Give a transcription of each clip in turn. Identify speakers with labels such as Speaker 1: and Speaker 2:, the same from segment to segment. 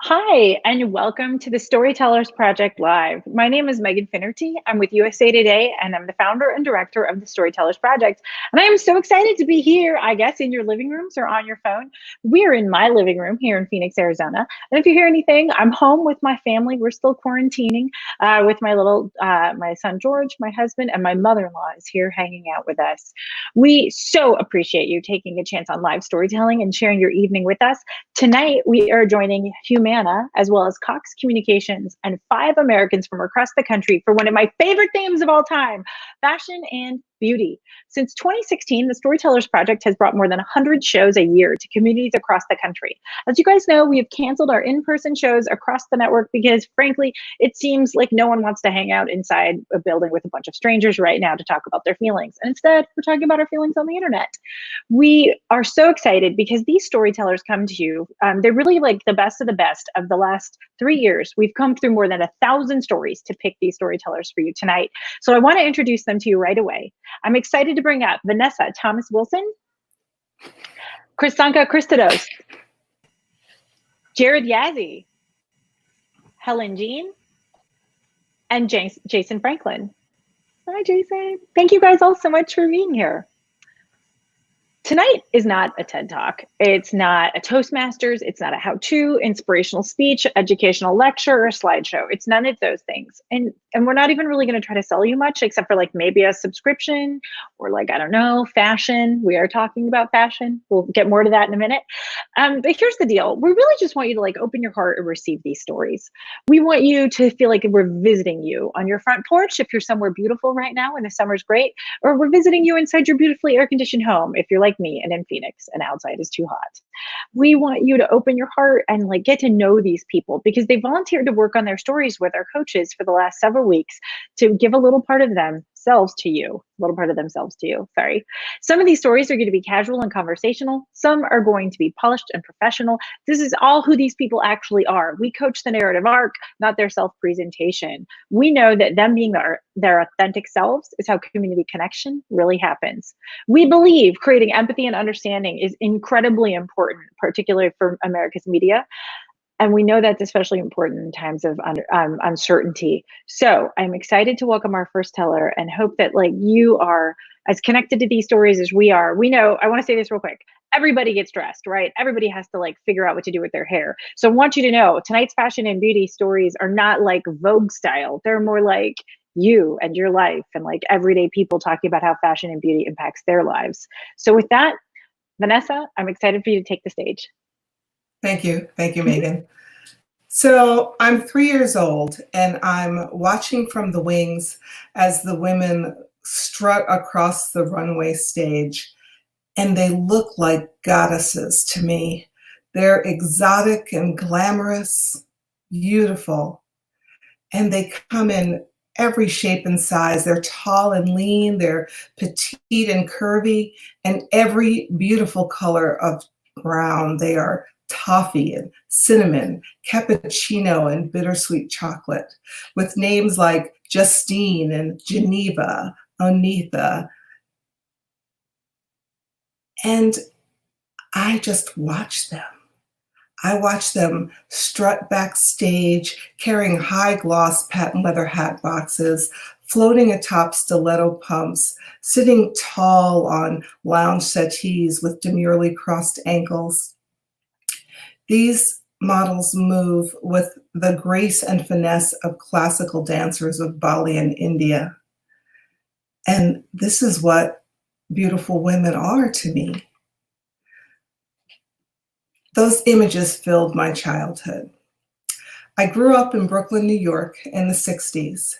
Speaker 1: Hi, and welcome to the Storytellers Project Live. My name is Megan Finnerty. I'm with USA Today, and I'm the founder and director of the Storytellers Project. And I am so excited to be here, I guess, in your living rooms or on your phone. We're in my living room here in Phoenix, Arizona. And if you hear anything, I'm home with my family. We're still quarantining with my son George, my husband, and my mother-in-law is here hanging out with us. We so appreciate you taking a chance on live storytelling and sharing your evening with us. Tonight, we are joining Humana, as well as Cox Communications, and 5 Americans from across the country for one of my favorite themes of all time, fashion and beauty. Since 2016, the Storytellers Project has brought more than 100 shows a year to communities across the country. As you guys know, we have canceled our in-person shows across the network because, frankly, it seems like no one wants to hang out inside a building with a bunch of strangers right now to talk about their feelings. And instead, we're talking about our feelings on the internet. We are so excited because these storytellers come to you. They're really like the best of the last 3 years. We've come through more than 1,000 stories to pick these storytellers for you tonight. So I want to introduce them to you right away. I'm excited to bring up Vanessa Thomas Wilson, Chanka Christados, Jared Yazzie, Helen Jean, and Jason Franklin. Hi, Jason. Thank you guys all so much for being here. Tonight is not a TED Talk. It's not a Toastmasters. It's not a how-to, inspirational speech, educational lecture, or slideshow. It's none of those things. And we're not even really going to try to sell you much, except for like maybe a subscription or like, I don't know, fashion. We are talking about fashion. We'll get more to that in a minute. But here's the deal. We really just want you to like open your heart and receive these stories. We want you to feel like we're visiting you on your front porch if you're somewhere beautiful right now and the summer's great, or we're visiting you inside your beautifully air-conditioned home if you're like me and in Phoenix and outside is too hot. We want you to open your heart and like get to know these people because they volunteered to work on their stories with our coaches for the last several weeks to give a little part of themselves to you. Sorry. Some of these stories are going to be casual and conversational. Some are going to be polished and professional. This is all who these people actually are. We coach the narrative arc, not their self-presentation. We know that them being their authentic selves is how community connection really happens. We believe creating empathy and understanding is incredibly important, particularly for America's media. And we know that's especially important in times of uncertainty. So I'm excited to welcome our first teller and hope that like you are as connected to these stories as we are. We know, I want to say this real quick. Everybody gets dressed, right? Everybody has to like figure out what to do with their hair. So I want you to know tonight's fashion and beauty stories are not like Vogue style. They're more like you and your life and like everyday people talking about how fashion and beauty impacts their lives. So with that, Vanessa, I'm excited for you to take the stage.
Speaker 2: Thank you. Thank you, Megan. So I'm 3 years old and I'm watching from the wings as the women strut across the runway stage, and they look like goddesses to me. They're exotic and glamorous, beautiful, and they come in every shape and size. They're tall and lean, they're petite and curvy, and every beautiful color of brown. They are toffee and cinnamon, cappuccino and bittersweet chocolate, with names like Justine and Geneva, Onitha. And I just watch them. I watch them strut backstage, carrying high gloss patent leather hat boxes, floating atop stiletto pumps, sitting tall on lounge settees with demurely crossed ankles. These models move with the grace and finesse of classical dancers of Bali and India. And this is what beautiful women are to me. Those images filled my childhood. I grew up in Brooklyn, New York in the 60s,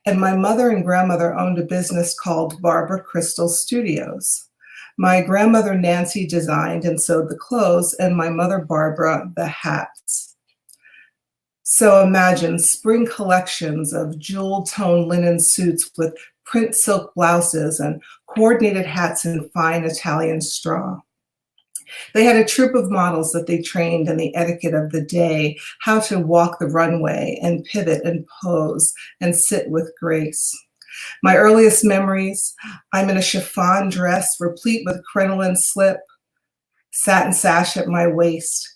Speaker 2: and my mother and grandmother owned a business called Barbara Crystal Studios. My grandmother Nancy designed and sewed the clothes, and my mother Barbara the hats. So imagine spring collections of jewel tone linen suits with print silk blouses and coordinated hats in fine Italian straw. They had a troupe of models that they trained in the etiquette of the day, how to walk the runway and pivot and pose and sit with grace. My earliest memories, I'm in a chiffon dress replete with crinoline slip, satin sash at my waist,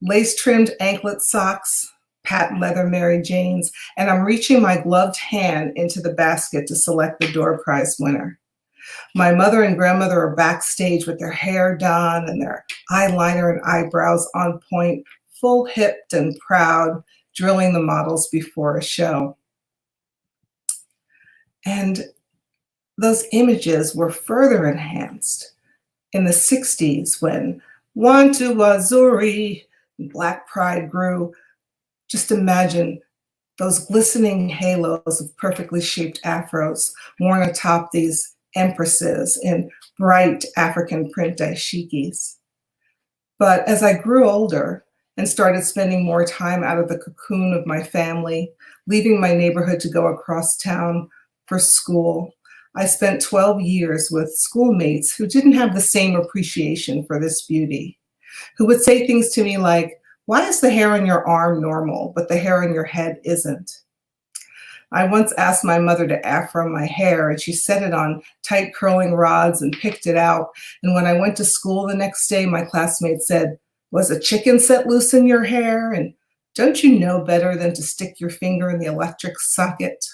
Speaker 2: lace-trimmed anklet socks, patent leather Mary Janes, and I'm reaching my gloved hand into the basket to select the door prize winner. My mother and grandmother are backstage with their hair done and their eyeliner and eyebrows on point, full-hipped and proud, drilling the models before a show. And those images were further enhanced in the 60s when "Want to Wazuri" Black pride grew. Just imagine those glistening halos of perfectly shaped afros worn atop these empresses in bright African print dashikis. But as I grew older and started spending more time out of the cocoon of my family, leaving my neighborhood to go across town for school, I spent 12 years with schoolmates who didn't have the same appreciation for this beauty, who would say things to me like, "Why is the hair on your arm normal, but the hair on your head isn't?" I once asked my mother to afro my hair, and she set it on tight curling rods and picked it out. And when I went to school the next day, my classmates said, "Was a chicken set loose in your hair? And don't you know better than to stick your finger in the electric socket?"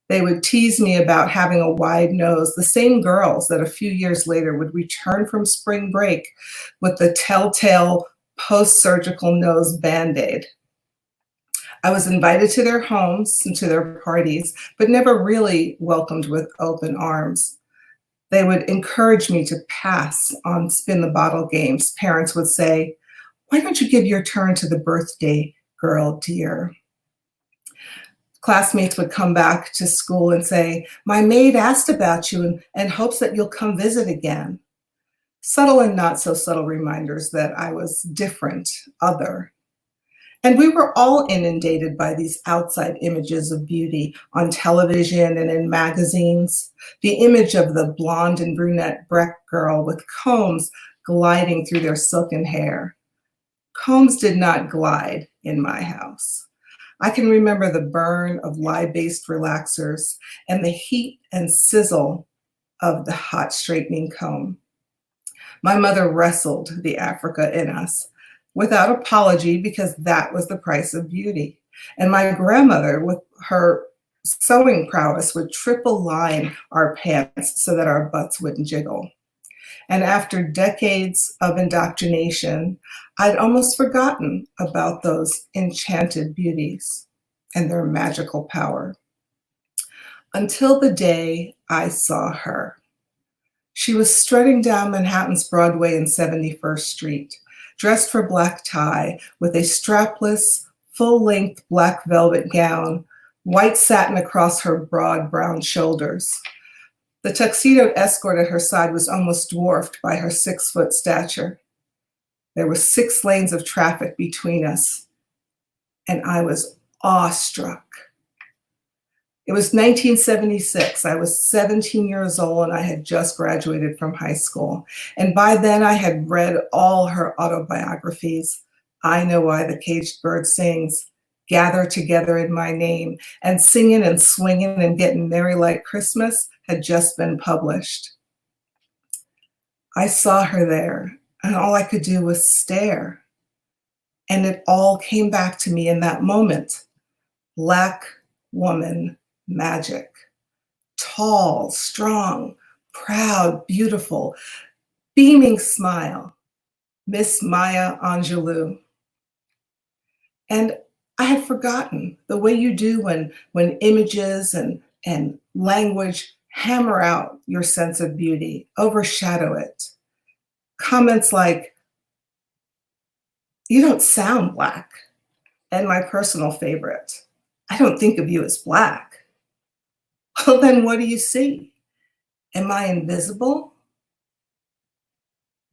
Speaker 2: They would tease me about having a wide nose, the same girls that a few years later would return from spring break with the telltale post-surgical nose Band-Aid. I was invited to their homes and to their parties, but never really welcomed with open arms. They would encourage me to pass on spin the bottle games. Parents would say, "Why don't you give your turn to the birthday girl, dear?" Classmates would come back to school and say, "My maid asked about you and hopes that you'll come visit again." Subtle and not so subtle reminders that I was different, other. And we were all inundated by these outside images of beauty on television and in magazines. The image of the blonde and brunette Breck girl with combs gliding through their silken hair. Combs did not glide in my house. I can remember the burn of lye-based relaxers and the heat and sizzle of the hot straightening comb. My mother wrestled the Africa in us without apology because that was the price of beauty. And my grandmother, with her sewing prowess, would triple line our pants so that our butts wouldn't jiggle. And after decades of indoctrination, I'd almost forgotten about those enchanted beauties and their magical power. Until the day I saw her. She was strutting down Manhattan's Broadway and 71st Street, dressed for black tie with a strapless, full-length black velvet gown, white satin across her broad brown shoulders. The tuxedoed escort at her side was almost dwarfed by her 6-foot stature. There were 6 lanes of traffic between us, and I was awestruck. It was 1976. I was 17 years old and I had just graduated from high school. And by then I had read all her autobiographies. I Know Why the Caged Bird Sings, Gather Together in My Name, and Singing and Swinging and Getting Merry Like Christmas had just been published. I saw her there and all I could do was stare. And it all came back to me in that moment. Black woman magic. Tall, strong, proud, beautiful, beaming smile. Miss Maya Angelou. And I had forgotten the way you do when images and language hammer out your sense of beauty, overshadow it. Comments like, "You don't sound Black." And my personal favorite, "I don't think of you as Black." Well, then what do you see? Am I invisible?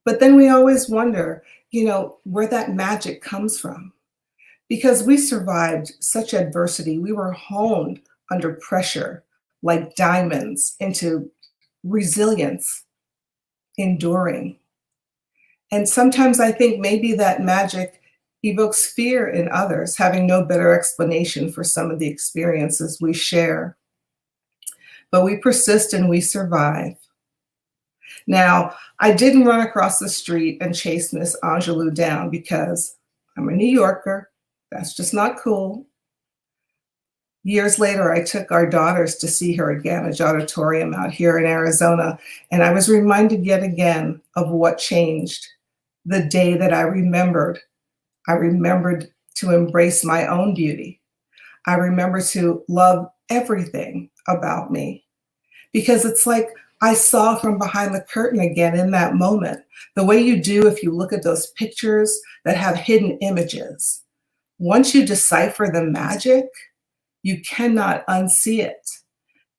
Speaker 2: But then we always wonder, where that magic comes from. Because we survived such adversity, we were honed under pressure like diamonds into resilience, enduring. And sometimes I think maybe that magic evokes fear in others, having no better explanation for some of the experiences we share. But we persist and we survive. Now, I didn't run across the street and chase Miss Angelou down because I'm a New Yorker. That's just not cool. Years later, I took our daughters to see her at Gannage Auditorium out here in Arizona, and I was reminded yet again of what changed the day that I remembered. I remembered to embrace my own beauty. I remember to love everything about me, because it's like I saw from behind the curtain again in that moment, the way you do if you look at those pictures that have hidden images. Once you decipher the magic, you cannot unsee it.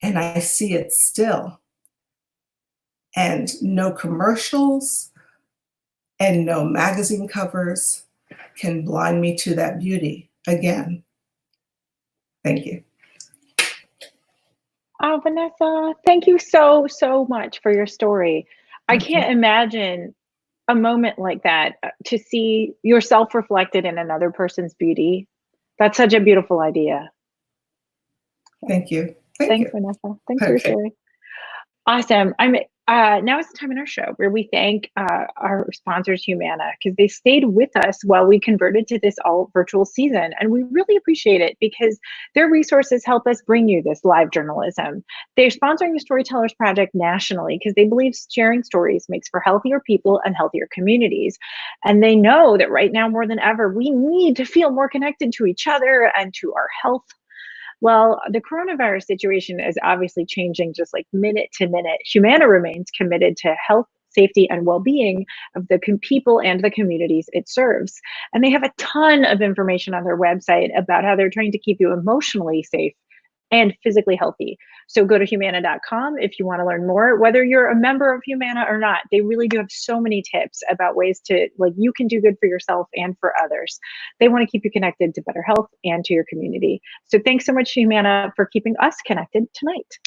Speaker 2: And I see it still. And no commercials and no magazine covers can blind me to that beauty again. Thank you.
Speaker 1: Oh, Vanessa, thank you so, so much for your story. I can't imagine a moment like that, to see yourself reflected in another person's beauty. That's such a beautiful idea.
Speaker 2: Thank you.
Speaker 1: Thanks, Vanessa. Thanks for your story. Awesome. Now is the time in our show where we thank our sponsors, Humana, because they stayed with us while we converted to this all virtual season. And we really appreciate it because their resources help us bring you this live journalism. They're sponsoring the Storytellers Project nationally because they believe sharing stories makes for healthier people and healthier communities. And they know that right now more than ever, we need to feel more connected to each other and to our health. Well, the coronavirus situation is obviously changing just like minute to minute. Humana remains committed to health, safety, and well-being of the people and the communities it serves. And they have a ton of information on their website about how they're trying to keep you emotionally safe and physically healthy. So go to humana.com if you want to learn more, whether you're a member of Humana or not. They really do have so many tips about ways to, like, you can do good for yourself and for others. They want to keep you connected to better health and to your community. So thanks so much, Humana, for keeping us connected tonight.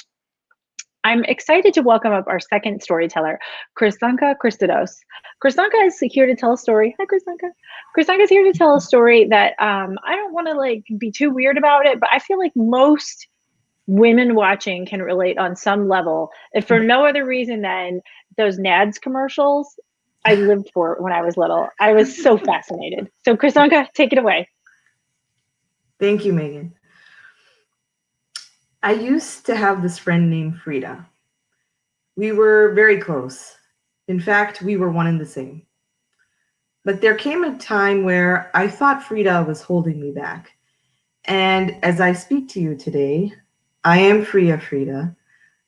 Speaker 1: I'm excited to welcome up our second storyteller, Chanka Christodos. Chanka is here to tell a story. Hi, Chanka. Chanka is here to tell a story that I don't want to be too weird about it, but I feel like most women watching can relate on some level, if for no other reason than those NADS commercials I lived for when I was little. I was so fascinated. So Chanka, take it away.
Speaker 3: Thank you, Megan. I used to have this friend named Frida. We were very close. In fact, we were one and the same. But there came a time where I thought Frida was holding me back. And as I speak to you today, I am free of Frida,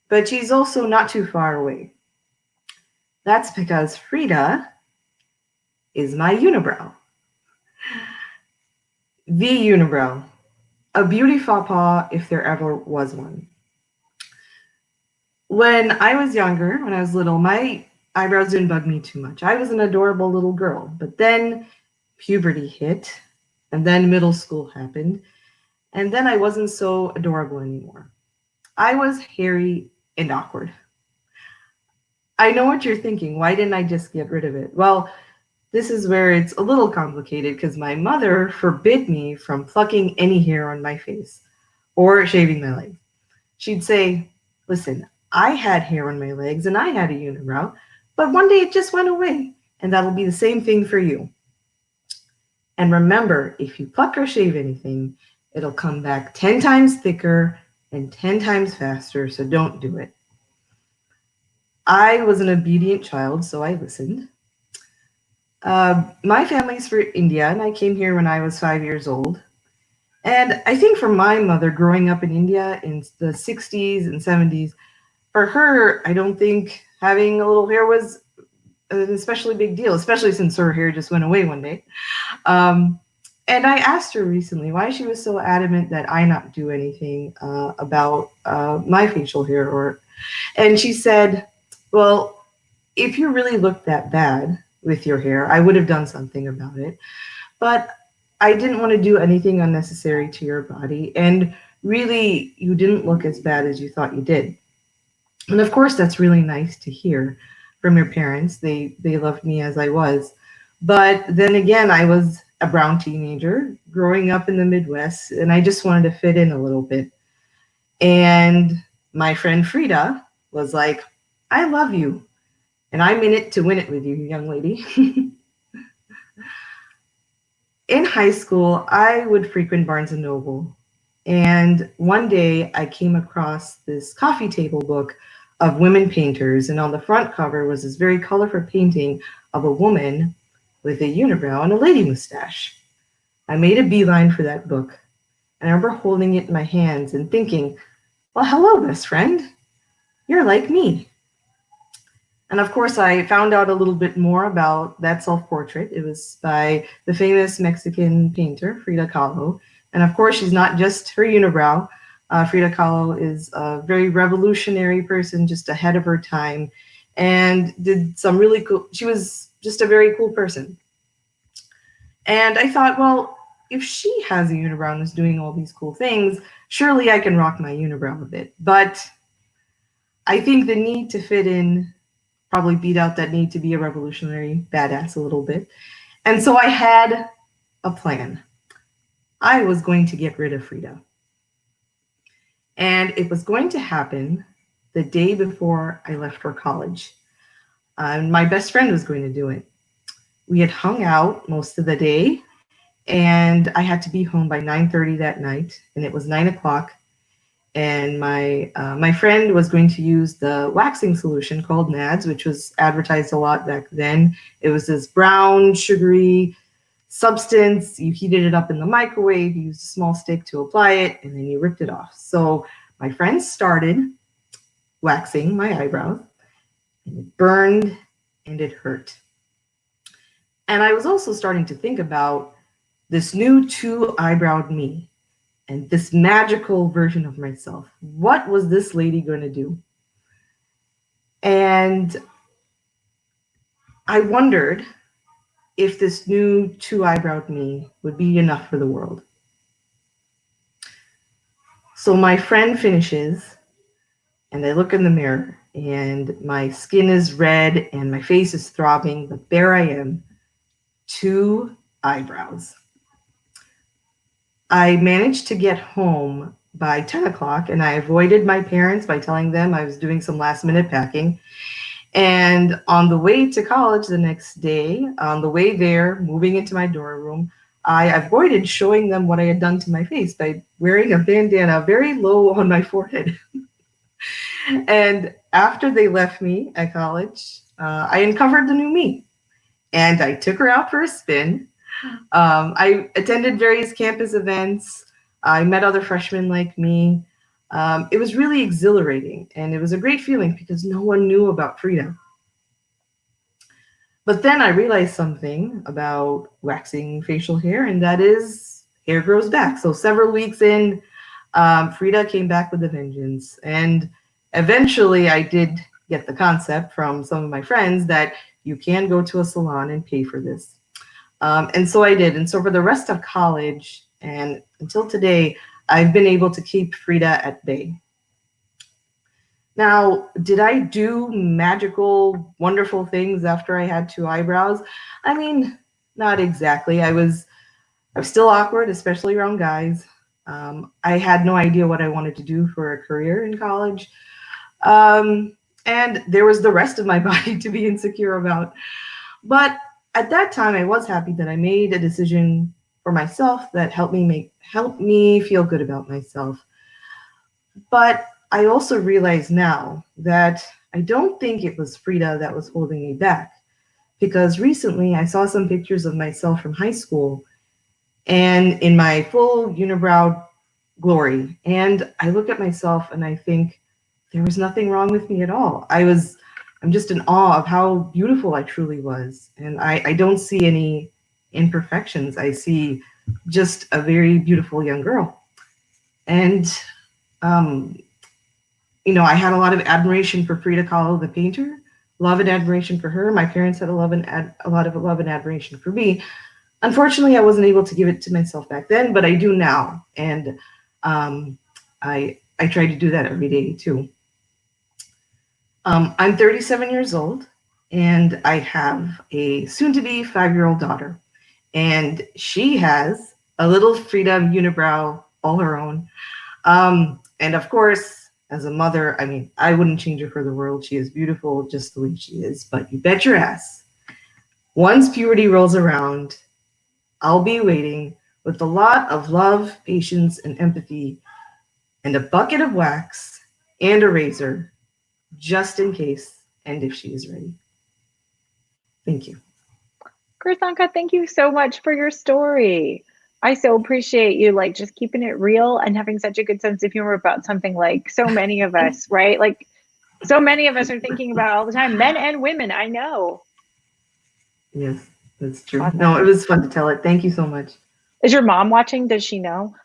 Speaker 3: but she's also not too far away. That's because Frida is my unibrow. The unibrow. A beauty faux pas if there ever was one. When I was younger, when I was little, my eyebrows didn't bug me too much. I was an adorable little girl, but then puberty hit, and then middle school happened, and then I wasn't so adorable anymore. I was hairy and awkward. I know what you're thinking. Why didn't I just get rid of it? Well, this is where it's a little complicated because my mother forbid me from plucking any hair on my face or shaving my legs. She'd say, listen, I had hair on my legs and I had a unibrow, but one day it just went away, and that'll be the same thing for you. And remember, if you pluck or shave anything, it'll come back 10 times thicker and 10 times faster, so don't do it. I was an obedient child, so I listened. My family's from India, and I came here when I was 5 years old. And I think for my mother, growing up in India in the 60s and 70s, for her, I don't think having a little hair was an especially big deal, especially since her hair just went away one day. And I asked her recently why she was so adamant that I not do anything about my facial hair. And she said, well, if you really looked that bad with your hair, I would have done something about it. But I didn't want to do anything unnecessary to your body. And really, you didn't look as bad as you thought you did. And of course, that's really nice to hear from your parents. They loved me as I was. But then again, I was a brown teenager growing up in the Midwest, and I just wanted to fit in a little bit. And my friend Frida was like, I love you, and I'm in it to win it with you, young lady. In high school, I would frequent Barnes & Noble. And one day I came across this coffee table book of women painters. And on the front cover was this very colorful painting of a woman with a unibrow and a lady mustache. I made a beeline for that book. And I remember holding it in my hands and thinking, well, hello, best friend. You're like me. And of course, I found out a little bit more about that self-portrait. It was by the famous Mexican painter, Frida Kahlo. And of course, she's not just her unibrow. Frida Kahlo is a very revolutionary person, just ahead of her time, and did some really cool, she was just a very cool person. And I thought, well, if she has a unibrow and is doing all these cool things, surely I can rock my unibrow a bit. But I think the need to fit in probably beat out that need to be a revolutionary badass a little bit. And so I had a plan. I was going to get rid of Frida. And it was going to happen the day before I left for college. My best friend was going to do it. We had hung out most of the day, and I had to be home by 9:30 that night, and it was 9 o'clock. And my friend was going to use the waxing solution called NADS, which was advertised a lot back then. It was this brown, sugary substance. You heated it up in the microwave, you used a small stick to apply it, and then you ripped it off. So my friend started waxing my eyebrows, and it burned and it hurt. And I was also starting to think about this new two-eyebrowed me. And this magical version of myself. What was this lady going to do? And I wondered if this new two-eyebrowed me would be enough for the world. So my friend finishes, and I look in the mirror, and my skin is red, and my face is throbbing, but there I am, two eyebrows. I managed to get home by 10 o'clock, and I avoided my parents by telling them I was doing some last-minute packing. And on the way to college the next day, on the way there, moving into my dorm room, I avoided showing them what I had done to my face by wearing a bandana very low on my forehead. And after they left me at college, I uncovered the new me, and I took her out for a spin. I attended various campus events. I met other freshmen like me. It was really exhilarating, and it was a great feeling because no one knew about Frida. But then I realized something about waxing facial hair, and that is hair grows back. So several weeks in, Frida came back with a vengeance. And eventually I did get the concept from some of my friends that you can go to a salon and pay for this. And so I did. And so for the rest of college and until today, I've been able to keep Frida at bay. Now, did I do magical, wonderful things after I had two eyebrows? I mean, not exactly. I was still awkward, especially around guys. I had no idea what I wanted to do for a career in college. And there was the rest of my body to be insecure about. But at that time, I was happy that I made a decision for myself that helped me feel good about myself. But I also realize now that I don't think it was Frida that was holding me back, because recently I saw some pictures of myself from high school and in my full unibrow glory. And I look at myself and I think there was nothing wrong with me at all. I'm just in awe of how beautiful I truly was. And I don't see any imperfections. I see just a very beautiful young girl. And, I had a lot of admiration for Frida Kahlo, the painter, love and admiration for her. My parents had a lot of love and admiration for me. Unfortunately, I wasn't able to give it to myself back then, but I do now. And I try to do that every day too. I'm 37 years old, and I have a soon-to-be 5-year-old daughter. And she has a little Frida unibrow all her own. And of course, as a mother, I mean, I wouldn't change her for the world. She is beautiful just the way she is. But you bet your ass, once puberty rolls around, I'll be waiting with a lot of love, patience, and empathy, and a bucket of wax and a razor, just in case and if she is ready. Thank you.
Speaker 1: Chanka, thank you so much for your story. I so appreciate you like just keeping it real and having such a good sense of humor about something like so many of us, right? Like so many of us are thinking about all the time, men and women, I know.
Speaker 3: Yes, that's true.
Speaker 1: Awesome.
Speaker 3: No, it was fun to tell it. Thank you so much.
Speaker 1: Is your mom watching? Does she know?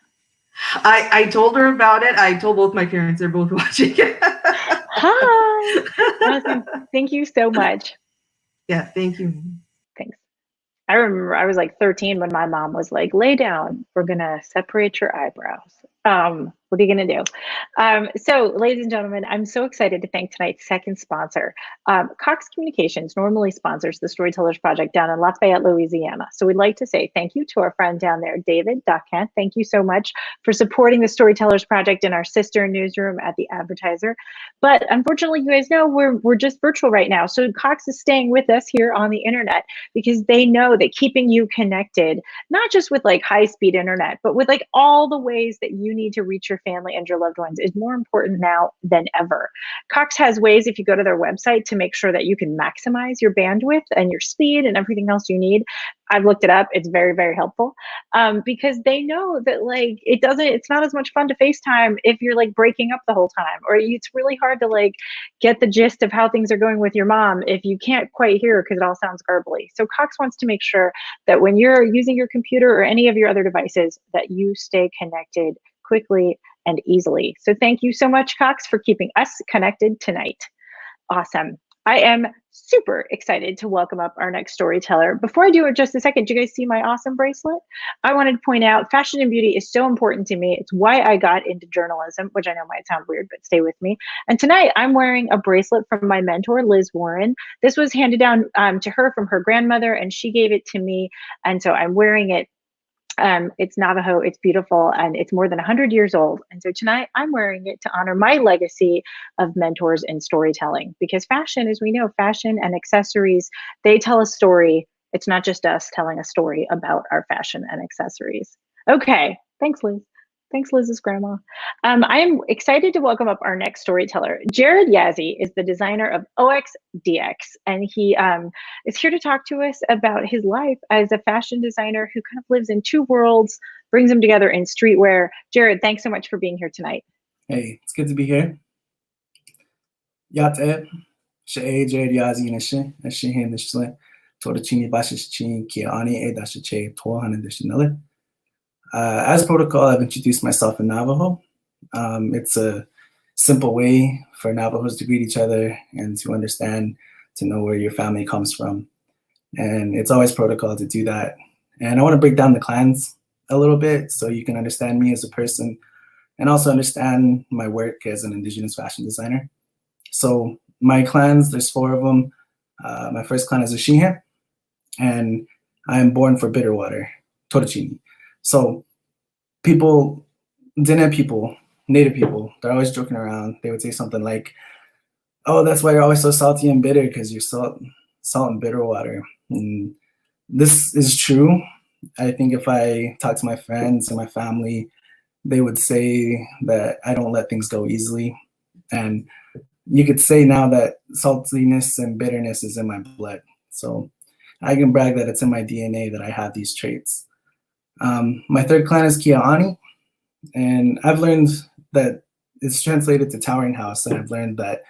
Speaker 3: I told her about it. I told both my parents. They're both watching.
Speaker 1: Hi. Awesome. Thank you so much.
Speaker 3: Yeah, thank you.
Speaker 1: Thanks. I remember I was like 13 when my mom was like, lay down, we're gonna separate your eyebrows. What are you gonna do? So, ladies and gentlemen, I'm so excited to thank tonight's second sponsor. Cox Communications normally sponsors the Storytellers Project down in Lafayette, Louisiana. So we'd like to say thank you to our friend down there, David Duckant. Thank you so much for supporting the Storytellers Project in our sister newsroom at the Advertiser. But unfortunately, you guys know we're just virtual right now. So Cox is staying with us here on the internet because they know that keeping you connected, not just with like high-speed internet, but with like all the ways that you need to reach your family and your loved ones is more important now than ever. Cox has ways, if you go to their website, to make sure that you can maximize your bandwidth and your speed and everything else you need. I've looked it up. It's very, very helpful because they know that like it's not as much fun to FaceTime if you're like breaking up the whole time, or it's really hard to like get the gist of how things are going with your mom if you can't quite hear because it all sounds garbly. So Cox wants to make sure that when you're using your computer or any of your other devices, that you stay connected quickly and easily. So thank you so much, Cox, for keeping us connected tonight. Awesome. I am super excited to welcome up our next storyteller. Before I do it, just a second, do you guys see my awesome bracelet? I wanted to point out fashion and beauty is so important to me. It's why I got into journalism, which I know might sound weird, but stay with me. And tonight I'm wearing a bracelet from my mentor, Liz Warren. This was handed down to her from her grandmother, and she gave it to me. And so I'm wearing it. It's Navajo, it's beautiful, and it's more than 100 years old. And so tonight I'm wearing it to honor my legacy of mentors in storytelling, because fashion, as we know, fashion and accessories, they tell a story. It's not just us telling a story about our fashion and accessories. Okay, thanks, Liz. Thanks, Liz's grandma. I am excited to welcome up our next storyteller. Jared Yazzie is the designer of OXDX, and he is here to talk to us about his life as a fashion designer who kind of lives in two worlds, brings them together in streetwear. Jared, thanks so much for being here tonight.
Speaker 4: Hey, it's good to be here. Yate, she Jared Yazzie Nishin, and she hand the Torchini Bashin Kiani Edashe Tohan and the as protocol, I've introduced myself in Navajo. It's a simple way for Navajos to greet each other and to understand, to know where your family comes from. And it's always protocol to do that. And I want to break down the clans a little bit so you can understand me as a person and also understand my work as an Indigenous fashion designer. So my clans, there's 4 of them. My first clan is a Shihe, and I am born for Bitterwater, Torchini. So people, Dene people, Native people, they're always joking around. They would say something like, oh, that's why you're always so salty and bitter, because you're salt and bitter water. And this is true. I think if I talk to my friends and my family, they would say that I don't let things go easily. And you could say now that saltiness and bitterness is in my blood. So I can brag that it's in my DNA that I have these traits. My third clan is Kia'ani, and I've learned that it's translated to Towering House, and I've learned that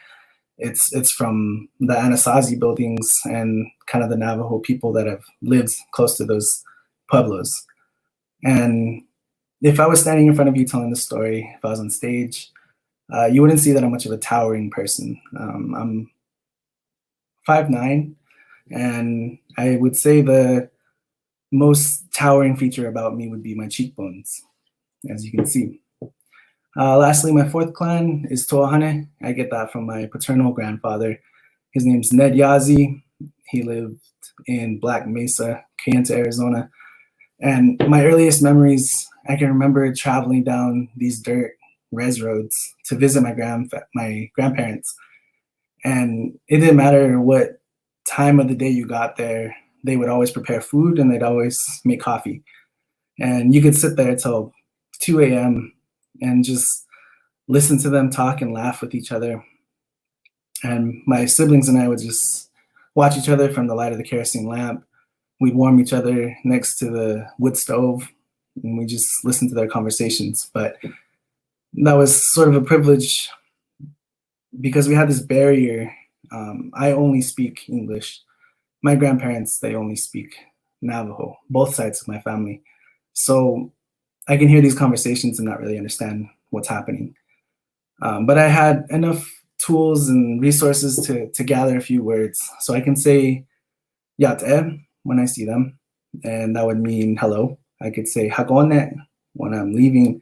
Speaker 4: it's from the Anasazi buildings and kind of the Navajo people that have lived close to those pueblos. And if I was standing in front of you telling the story, if I was on stage, you wouldn't see that I'm much of a towering person. I'm 5'9", and I would say the most towering feature about me would be my cheekbones, as you can see. Lastly, my fourth clan is Toahane. I get that from my paternal grandfather. His name's Ned Yazzie. He lived in Black Mesa, Kayenta, Arizona. And my earliest memories, I can remember traveling down these dirt res roads to visit my grandparents. And it didn't matter what time of the day you got there, they would always prepare food and they'd always make coffee. And you could sit there till 2 a.m. and just listen to them talk and laugh with each other. And my siblings and I would just watch each other from the light of the kerosene lamp. We'd warm each other next to the wood stove, and we just listened to their conversations. But that was sort of a privilege because we had this barrier. I only speak English. My grandparents, they only speak Navajo, both sides of my family. So I can hear these conversations and not really understand what's happening. But I had enough tools and resources to gather a few words. So I can say yate when I see them, and that would mean hello. I could say hagone when I'm leaving,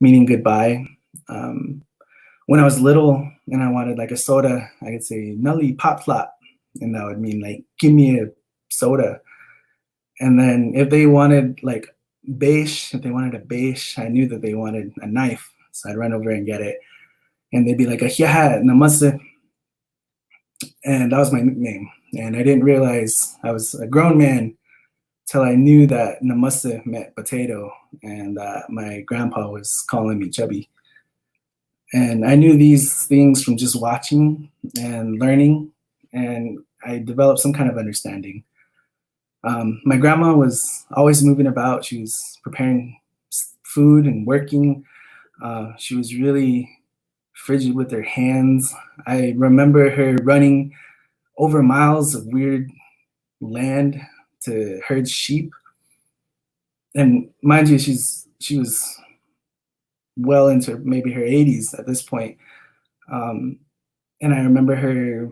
Speaker 4: meaning goodbye. When I was little and I wanted like a soda, I could say nully pop flop, and that would mean like give me a soda. And then if they wanted like beige, if they wanted a beige, I knew that they wanted a knife, so I'd run over and get it. And they'd be like, "Ahiya, namaste," and that was my nickname. And I didn't realize I was a grown man till I knew that namaste meant potato, and my grandpa was calling me chubby. And I knew these things from just watching and learning, and I developed some kind of understanding. My grandma was always moving about. She was preparing food and working. She was really frigid with her hands. I remember her running over miles of weird land to herd sheep. And mind you, she was well into maybe her 80s at this point. And I remember her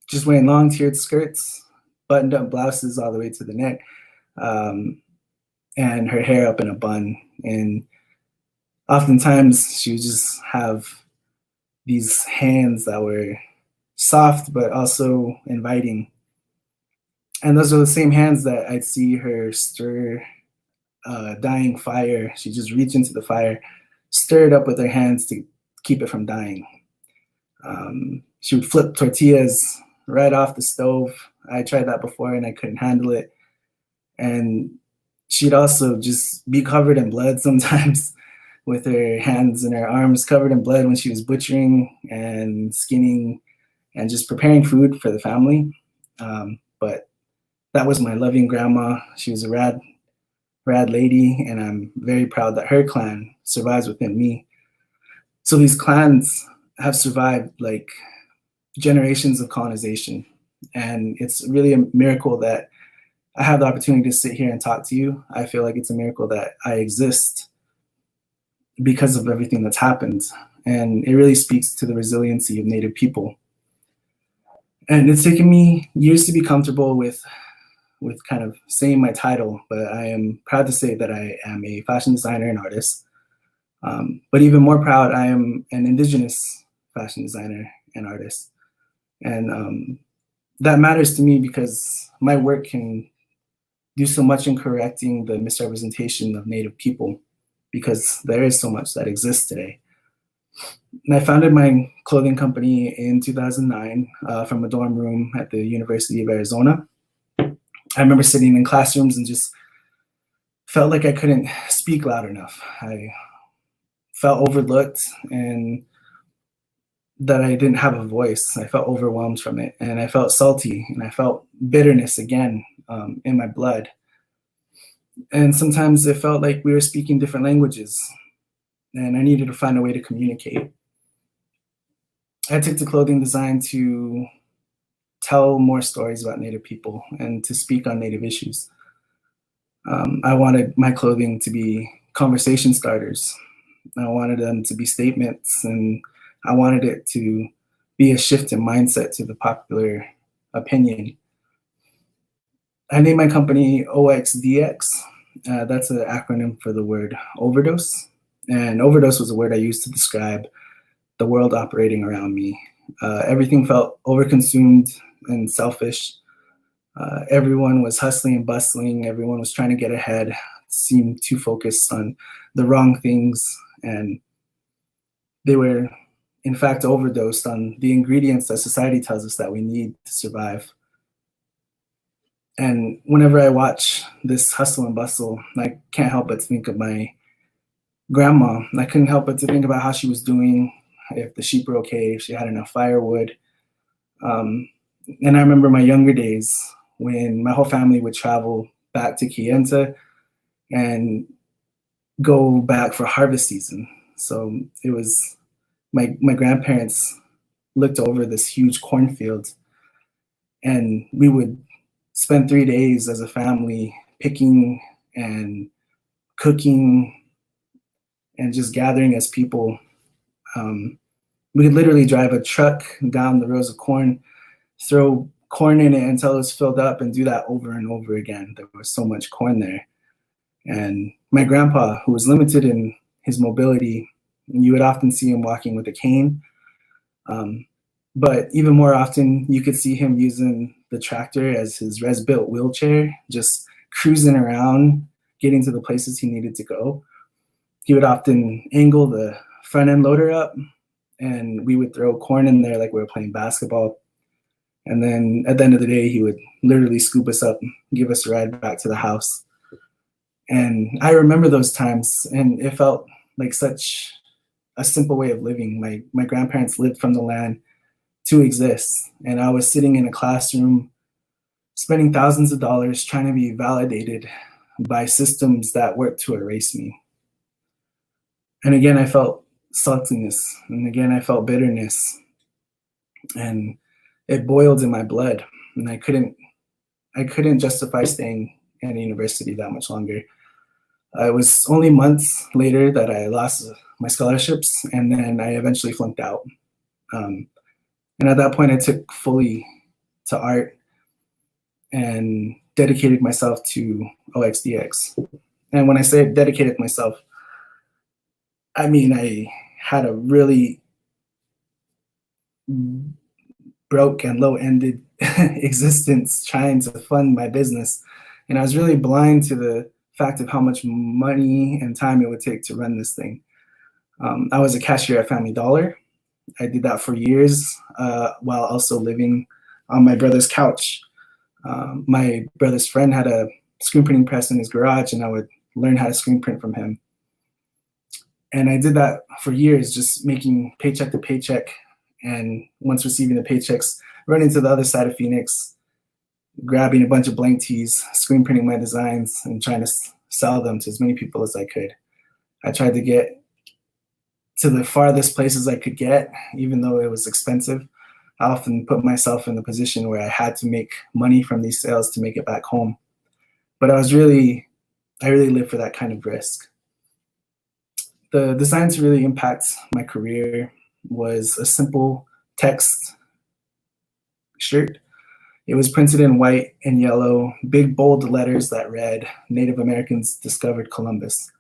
Speaker 4: just wearing long tiered skirts, buttoned up blouses all the way to the neck, and her hair up in a bun. And oftentimes she would just have these hands that were soft but also inviting. And those are the same hands that I'd see her stir dying fire. She'd just reach into the fire, stir it up with her hands to keep it from dying. She would flip tortillas right off the stove. I tried that before and I couldn't handle it. And she'd also just be covered in blood sometimes with her hands and her arms covered in blood when she was butchering and skinning and just preparing food for the family. But that was my loving grandma. She was a rad lady, and I'm very proud that her clan survives within me. So these clans have survived like generations of colonization. And it's really a miracle that I have the opportunity to sit here and talk to you. I feel like it's a miracle that I exist because of everything that's happened. And it really speaks to the resiliency of Native people. And it's taken me years to be comfortable with kind of saying my title, but I am proud to say that I am a fashion designer and artist. But even more proud, I am an Indigenous fashion designer and artist. And that matters to me because my work can do so much in correcting the misrepresentation of Native people, because there is so much that exists today. And I founded my clothing company in 2009 from a dorm room at the University of Arizona. I remember sitting in classrooms and just felt like I couldn't speak loud enough. I felt overlooked and that I didn't have a voice. I felt overwhelmed from it, and I felt salty, and I felt bitterness again in my blood. And sometimes it felt like we were speaking different languages, and I needed to find a way to communicate. I took to clothing design to tell more stories about Native people and to speak on Native issues. I wanted my clothing to be conversation starters. I wanted them to be statements, and I wanted it to be a shift in mindset to the popular opinion. I named my company OXDX. That's an acronym for the word overdose. And overdose was a word I used to describe the world operating around me. Everything felt overconsumed and selfish. Everyone was hustling and bustling. Everyone was trying to get ahead, seemed too focused on the wrong things. And they were, in fact, overdosed on the ingredients that society tells us that we need to survive. And whenever I watch this hustle and bustle, I can't help but think of my grandma. I couldn't help but to think about how she was doing, if the sheep were okay, if she had enough firewood. And I remember my younger days when my whole family would travel back to Kayenta and go back for harvest season. So it was my grandparents looked over this huge cornfield, and we would spend 3 days as a family picking and cooking and just gathering as people. We could literally drive a truck down the rows of corn, throw corn in it until it was filled up, and do that over and over again. There was so much corn there. And my grandpa, who was limited in his mobility, you would often see him walking with a cane. But even more often, you could see him using the tractor as his res-built wheelchair, just cruising around, getting to the places he needed to go. He would often angle the front end loader up, and we would throw corn in there like we were playing basketball. And then at the end of the day, he would literally scoop us up, give us a ride back to the house. And I remember those times, and it felt like such a simple way of living. My grandparents lived from the land to exist. And I was sitting in a classroom, spending thousands of dollars trying to be validated by systems that worked to erase me. And again, I felt saltiness. And again, I felt bitterness. And it boiled in my blood. And I couldn't justify staying at university that much longer. It was only months later that I lost my scholarships, and then I eventually flunked out. And at that point, I took fully to art and dedicated myself to OXDX. And when I say dedicated myself, I mean I had a really broke and low-ended existence trying to fund my business. And I was really blind to the fact of how much money and time it would take to run this thing. I was a cashier at Family Dollar. I did that for years while also living on my brother's couch. My brother's friend had a screen printing press in his garage, and I would learn how to screen print from him. And I did that for years, just making paycheck to paycheck. And once receiving the paychecks, running to the other side of Phoenix, grabbing a bunch of blank tees, screen printing my designs, and trying to sell them to as many people as I could. I tried to get to the farthest places I could get, even though it was expensive. I often put myself in the position where I had to make money from these sales to make it back home. But I really lived for that kind of risk. The design to really impact my career was a simple text shirt. It was printed in white and yellow, big bold letters that read, "Native Americans discovered Columbus."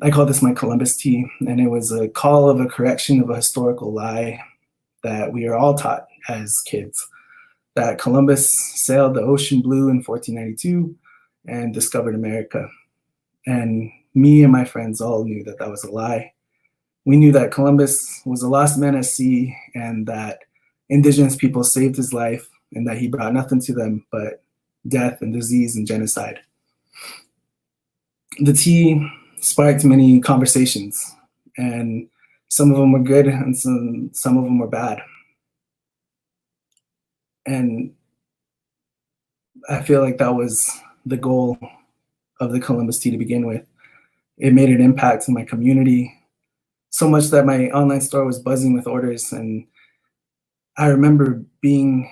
Speaker 4: I call this my Columbus tee, and it was a call of a correction of a historical lie that we are all taught as kids, that Columbus sailed the ocean blue in 1492 and discovered America. And me and my friends all knew that that was a lie. We knew that Columbus was a lost man at sea, and that indigenous people saved his life, and that he brought nothing to them but death and disease and genocide. The tea sparked many conversations, and some of them were good and some of them were bad. And I feel like that was the goal of the Columbus tea to begin with. It made an impact in my community, so much that my online store was buzzing with orders. And I remember being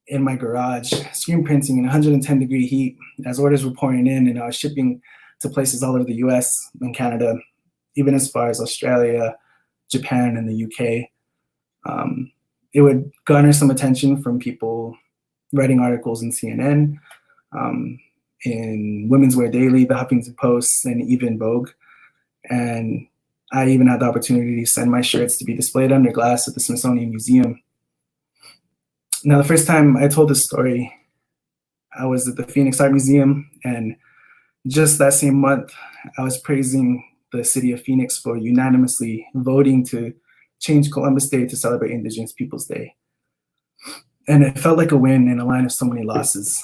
Speaker 4: in my garage, screen printing in 110-degree heat as orders were pouring in, and I was shipping to places all over the US and Canada, even as far as Australia, Japan, and the UK. It would garner some attention from people writing articles in CNN, in Women's Wear Daily, the Huffington Post, and even Vogue. And I even had the opportunity to send my shirts to be displayed under glass at the Smithsonian Museum. Now, the first time I told this story, I was at the Phoenix Art Museum, and just that same month, I was praising the city of Phoenix for unanimously voting to change Columbus Day to celebrate Indigenous Peoples Day. And it felt like a win in a line of so many losses.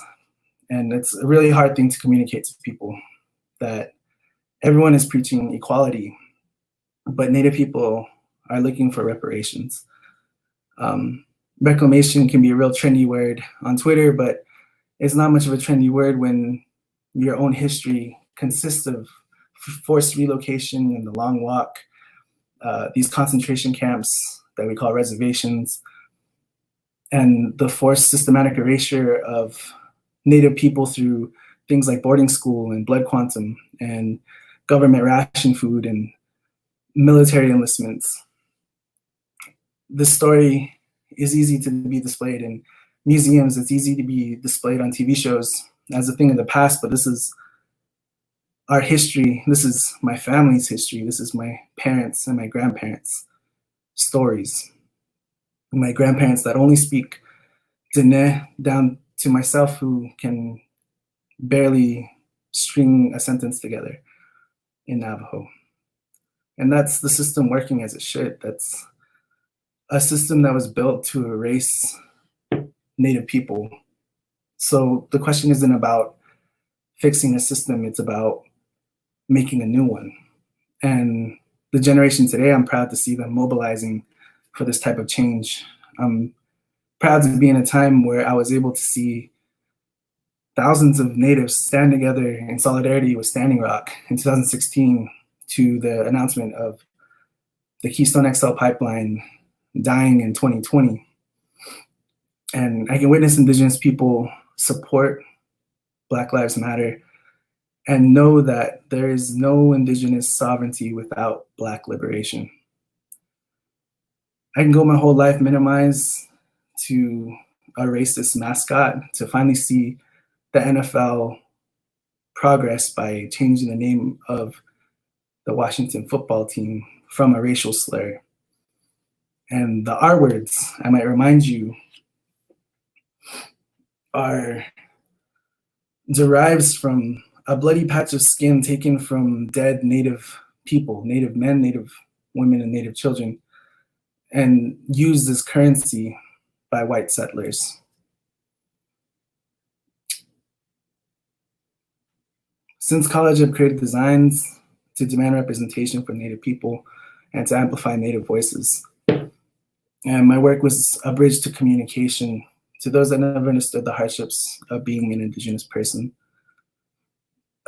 Speaker 4: And it's a really hard thing to communicate to people, that everyone is preaching equality, but Native people are looking for reparations. Reclamation can be a real trendy word on Twitter, but it's not much of a trendy word when your own history consists of forced relocation and the long walk, these concentration camps that we call reservations, and the forced systematic erasure of Native people through things like boarding school and blood quantum and government ration food and military enlistments. This story is easy to be displayed in museums. It's easy to be displayed on TV shows as a thing of the past, but this is our history. This is my family's history. This is my parents' and my grandparents' stories. My grandparents that only speak Dene, down to myself, who can barely string a sentence together in Navajo. And that's the system working as it should. That's a system that was built to erase Native people. So the question isn't about fixing a system, it's about making a new one. And the generation today, I'm proud to see them mobilizing for this type of change. I'm proud to be in a time where I was able to see thousands of Natives stand together in solidarity with Standing Rock in 2016 to the announcement of the Keystone XL pipeline dying in 2020. And I can witness Indigenous people support Black Lives Matter and know that there is no Indigenous sovereignty without Black liberation. I can go my whole life minimize to a racist mascot to finally see the NFL progress by changing the name of the Washington football team from a racial slur. And the R words, I might remind you, are derives from a bloody patch of skin taken from dead Native people, Native men, Native women, and Native children, and used as currency by white settlers. Since college, I've created designs to demand representation for Native people and to amplify Native voices. And my work was a bridge to communication to those that never understood the hardships of being an Indigenous person.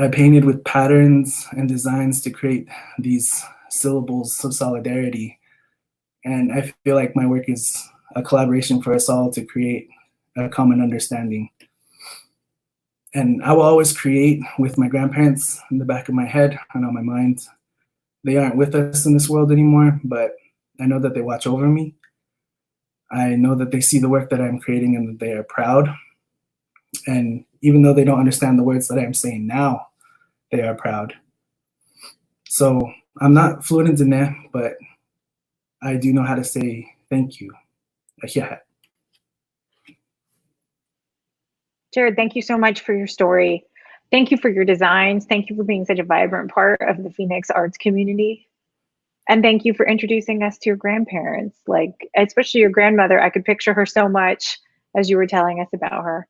Speaker 4: I painted with patterns and designs to create these syllables of solidarity. And I feel like my work is a collaboration for us all to create a common understanding. And I will always create with my grandparents in the back of my head and on my mind. They aren't with us in this world anymore, but I know that they watch over me. I know that they see the work that I'm creating and that they are proud. And even though they don't understand the words that I'm saying now, they are proud. So I'm not fluent in Dene, but I do know how to say thank you. Yeah.
Speaker 1: Jared, thank you so much for your story. Thank you for your designs. Thank you for being such a vibrant part of the Phoenix arts community. And thank you for introducing us to your grandparents, like especially your grandmother. I could picture her so much as you were telling us about her.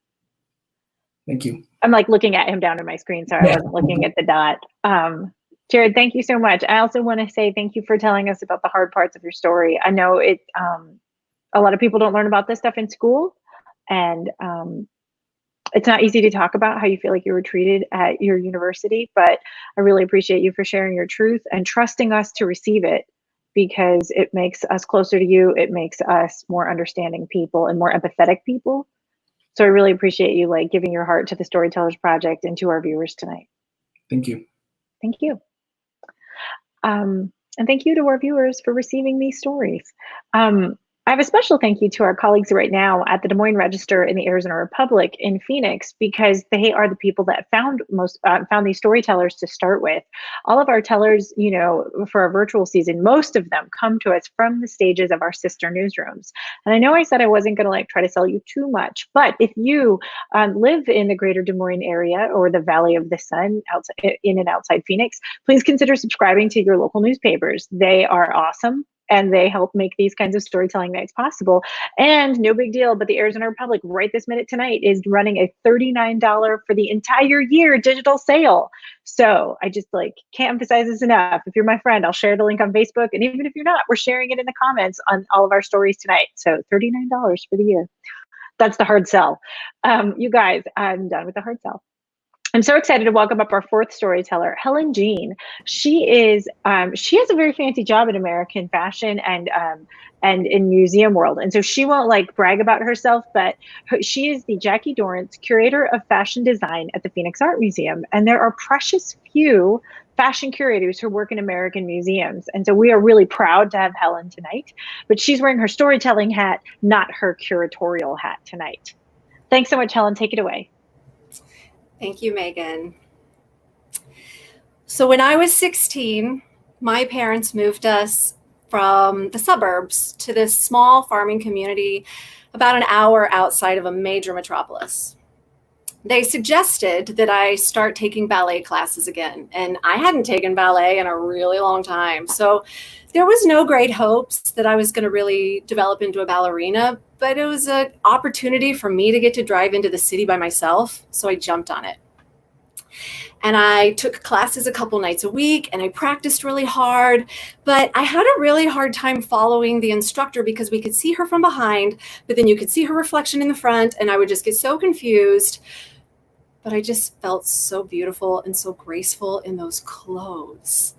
Speaker 4: Thank you.
Speaker 1: I'm like looking at him down on my screen, so I wasn't looking at the dot. Jared, thank you so much. I also want to say thank you for telling us about the hard parts of your story. I know it. A lot of people don't learn about this stuff in school, and it's not easy to talk about how you feel like you were treated at your university, but I really appreciate you for sharing your truth and trusting us to receive it, because it makes us closer to you. It makes us more understanding people and more empathetic people. So I really appreciate you like giving your heart to the Storytellers Project and to our viewers tonight.
Speaker 4: Thank you.
Speaker 1: Thank you. And thank you to our viewers for receiving these stories. I have a special thank you to our colleagues right now at the Des Moines Register in the Arizona Republic in Phoenix, because they are the people that found these storytellers to start with. All of our tellers, you know, for our virtual season, most of them come to us from the stages of our sister newsrooms. And I know I said I wasn't going to like try to sell you too much, but if you live in the greater Des Moines area or the Valley of the Sun, outside, in and outside Phoenix, please consider subscribing to your local newspapers. They are awesome. and they help make these kinds of storytelling nights possible. And no big deal, but the Arizona Republic right this minute tonight is running a $39 for the entire year digital sale. So I just can't emphasize this enough. If you're my friend, I'll share the link on Facebook. And even if you're not, we're sharing it in the comments on all of our stories tonight. So $39 for the year. That's the hard sell. You guys, I'm done with the hard sell. I'm so excited to welcome up our fourth storyteller, Helen Jean. She has a very fancy job in American fashion and in museum world. And so she won't brag about herself, but she is the Jackie Dorrance Curator of Fashion Design at the Phoenix Art Museum. And there are precious few fashion curators who work in American museums. And so we are really proud to have Helen tonight, but she's wearing her storytelling hat, not her curatorial hat tonight. Thanks so much, Helen. Take it away.
Speaker 5: Thank you, Megan. So when I was 16, my parents moved us from the suburbs to this small farming community about an hour outside of a major metropolis. They suggested that I start taking ballet classes again, and I hadn't taken ballet in a really long time. So there was no great hopes that I was going to really develop into a ballerina, but it was an opportunity for me to get to drive into the city by myself, so I jumped on it. And I took classes a couple nights a week, and I practiced really hard, but I had a really hard time following the instructor because we could see her from behind, but then you could see her reflection in the front, and I would just get so confused. But I just felt so beautiful and so graceful in those clothes.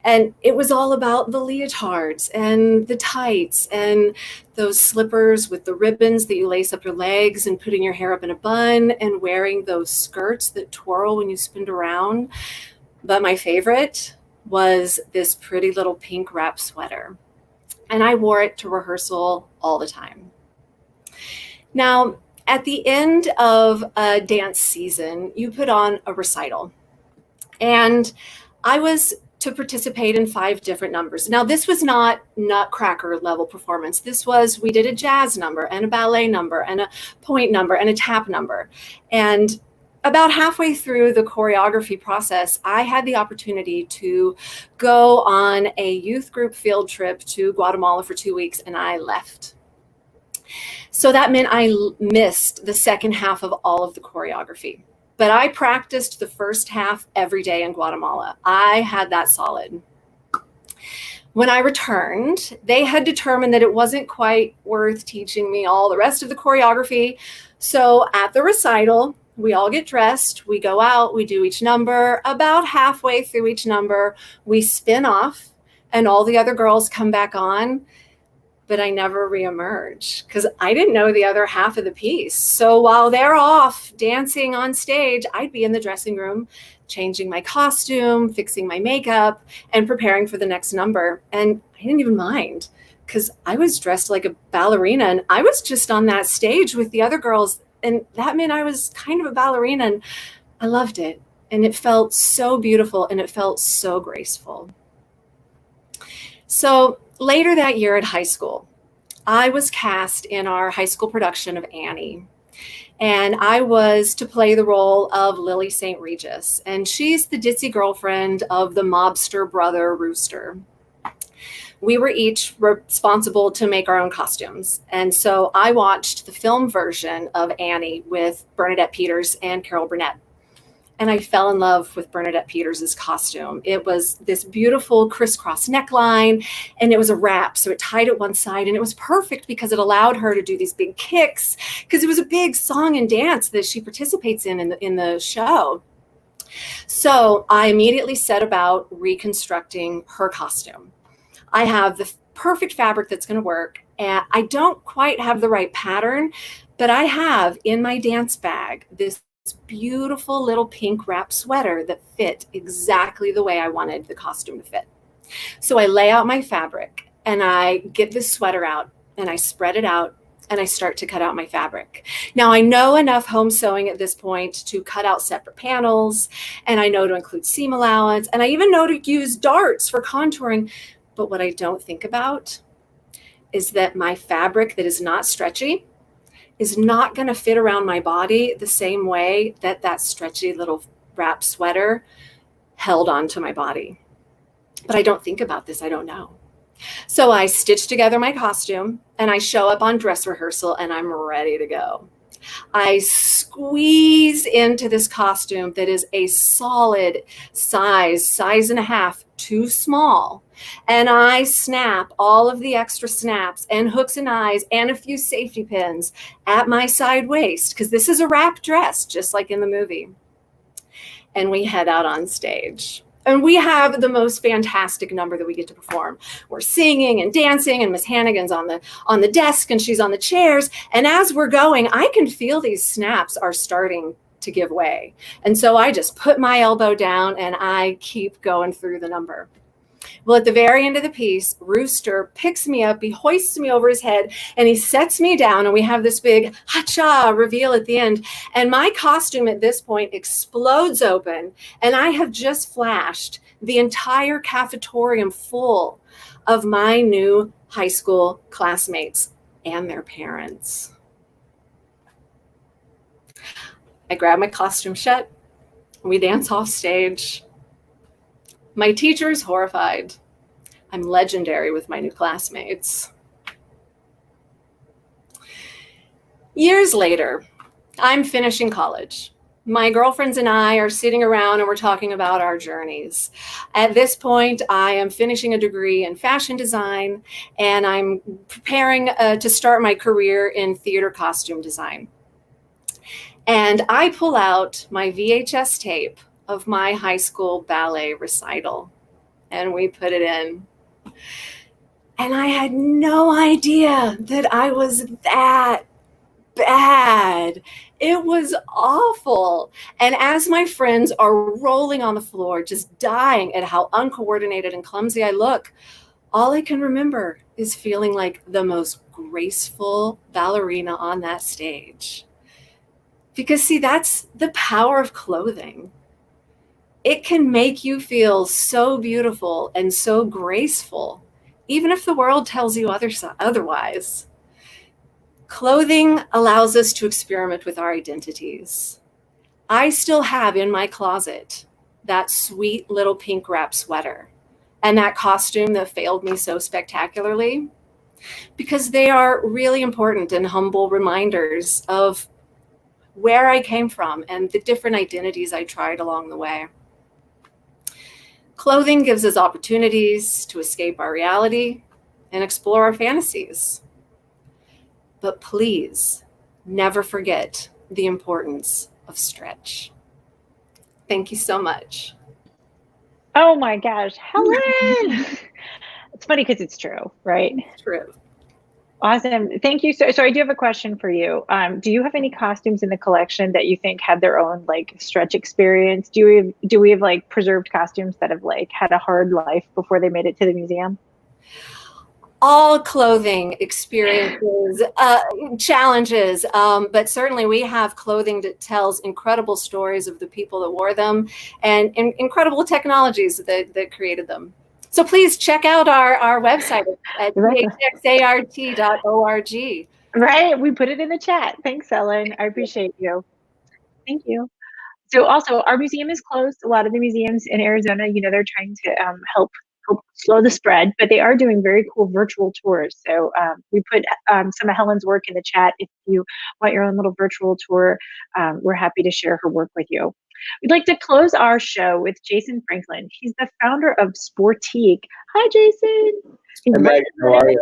Speaker 5: And it was all about the leotards and the tights and those slippers with the ribbons that you lace up your legs and putting your hair up in a bun and wearing those skirts that twirl when you spin around. But my favorite was this pretty little pink wrap sweater. And I wore it to rehearsal all the time. Now, at the end of a dance season, you put on a recital. And I was to participate in 5 different numbers. Now, this was not Nutcracker level performance. We did a jazz number and a ballet number and a point number and a tap number. And about halfway through the choreography process, I had the opportunity to go on a youth group field trip to Guatemala for 2 weeks, and I left. So that meant I missed the second half of all of the choreography. But I practiced the first half every day in Guatemala. I had that solid. When I returned, they had determined that it wasn't quite worth teaching me all the rest of the choreography. So at the recital, we all get dressed, we go out, we do each number. About halfway through each number, we spin off and all the other girls come back on. But I never reemerge because I didn't know the other half of the piece. So while they're off dancing on stage, I'd be in the dressing room, changing my costume, fixing my makeup, and preparing for the next number. And I didn't even mind because I was dressed like a ballerina and I was just on that stage with the other girls. And that meant I was kind of a ballerina and I loved it. And it felt so beautiful and it felt so graceful. So later that year at high school, I was cast in our high school production of Annie. And I was to play the role of Lily St. Regis. And she's the ditzy girlfriend of the mobster brother Rooster. We were each responsible to make our own costumes. And so I watched the film version of Annie with Bernadette Peters and Carol Burnett. And I fell in love with Bernadette Peters' costume. It was this beautiful crisscross neckline, and it was a wrap, so it tied at one side, and it was perfect because it allowed her to do these big kicks, because it was a big song and dance that she participates in the show. So I immediately set about reconstructing her costume. I have the perfect fabric that's going to work, and I don't quite have the right pattern, but I have in my dance bag this beautiful little pink wrap sweater that fit exactly the way I wanted the costume to fit. So I lay out my fabric and I get this sweater out and I spread it out and I start to cut out my fabric. Now I know enough home sewing at this point to cut out separate panels, and I know to include seam allowance, and I even know to use darts for contouring. But what I don't think about is that my fabric that is not stretchy is not going to fit around my body the same way that that stretchy little wrap sweater held onto my body. But I don't think about this. I don't know. So I stitch together my costume and I show up on dress rehearsal and I'm ready to go. I squeeze into this costume that is a solid size and a half too small. And I snap all of the extra snaps and hooks and eyes and a few safety pins at my side waist, because this is a wrap dress, just like in the movie. And we head out on stage. And we have the most fantastic number that we get to perform. We're singing and dancing, and Miss Hannigan's on the desk and she's on the chairs. And as we're going, I can feel these snaps are starting to give way. And so I just put my elbow down and I keep going through the number. Well, at the very end of the piece, Rooster picks me up, he hoists me over his head, and he sets me down, and we have this big ha-cha reveal at the end. And my costume at this point explodes open, and I have just flashed the entire cafetorium full of my new high school classmates and their parents. I grab my costume shut, we dance off stage. My teacher is horrified. I'm legendary with my new classmates. Years later, I'm finishing college. My girlfriends and I are sitting around and we're talking about our journeys. At this point, I am finishing a degree in fashion design and I'm preparing to start my career in theater costume design. And I pull out my VHS tape of my high school ballet recital and we put it in. And I had no idea that I was that bad. It was awful. And as my friends are rolling on the floor, just dying at how uncoordinated and clumsy I look, all I can remember is feeling like the most graceful ballerina on that stage. Because see, that's the power of clothing. It can make you feel so beautiful and so graceful, even if the world tells you otherwise. Clothing allows us to experiment with our identities. I still have in my closet that sweet little pink wrap sweater and that costume that failed me so spectacularly, because they are really important and humble reminders of where I came from and the different identities I tried along the way. Clothing gives us opportunities to escape our reality and explore our fantasies. But please never forget the importance of stretch. Thank you so much.
Speaker 1: Oh my gosh, Helen! It's funny because it's true, right?
Speaker 5: It's true.
Speaker 1: Awesome. Thank you. So I do have a question for you. Do you have any costumes in the collection that you think had their own like stretch experience? Do we have like preserved costumes that have like had a hard life before they made it to the museum?
Speaker 5: All clothing experiences, challenges, but certainly we have clothing that tells incredible stories of the people that wore them and incredible technologies that created them. So please check out our website at phxart.org.
Speaker 1: Right. We put it in the chat. Thanks, Helen. I appreciate you. Thank you. So also, our museum is closed. A lot of the museums in Arizona, they're trying to help slow the spread, but they are doing very cool virtual tours. So we put some of Helen's work in the chat. If you want your own little virtual tour, we're happy to share her work with you. We'd like to close our show with Jason Franklin. He's the founder of Sportique. Hi, Jason.
Speaker 6: Hey, Megan, how are you?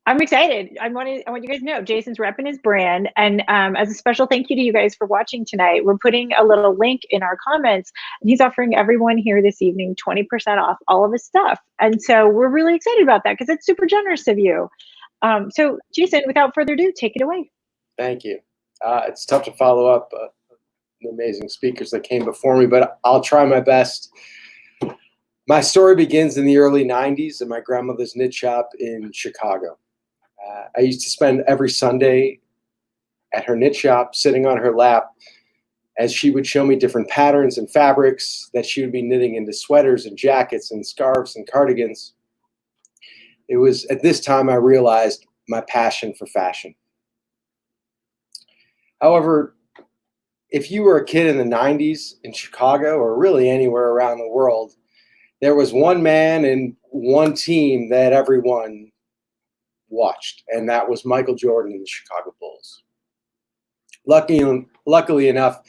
Speaker 1: I'm excited. I want you guys to know Jason's repping his brand. And as a special thank you to you guys for watching tonight, we're putting a little link in our comments. And he's offering everyone here this evening 20% off all of his stuff. And so we're really excited about that because it's super generous of you. So Jason, without further ado, take it away.
Speaker 6: Thank you. It's tough to follow up the amazing speakers that came before me, but I'll try my best. My story begins in the early 90s at my grandmother's knit shop in Chicago. I used to spend every Sunday at her knit shop sitting on her lap as she would show me different patterns and fabrics that she would be knitting into sweaters and jackets and scarves and cardigans. It was at this time I realized my passion for fashion. However, if you were a kid in the 90s in Chicago or really anywhere around the world, there was one man and one team that everyone watched, and that was Michael Jordan and the Chicago Bulls. Luckily enough,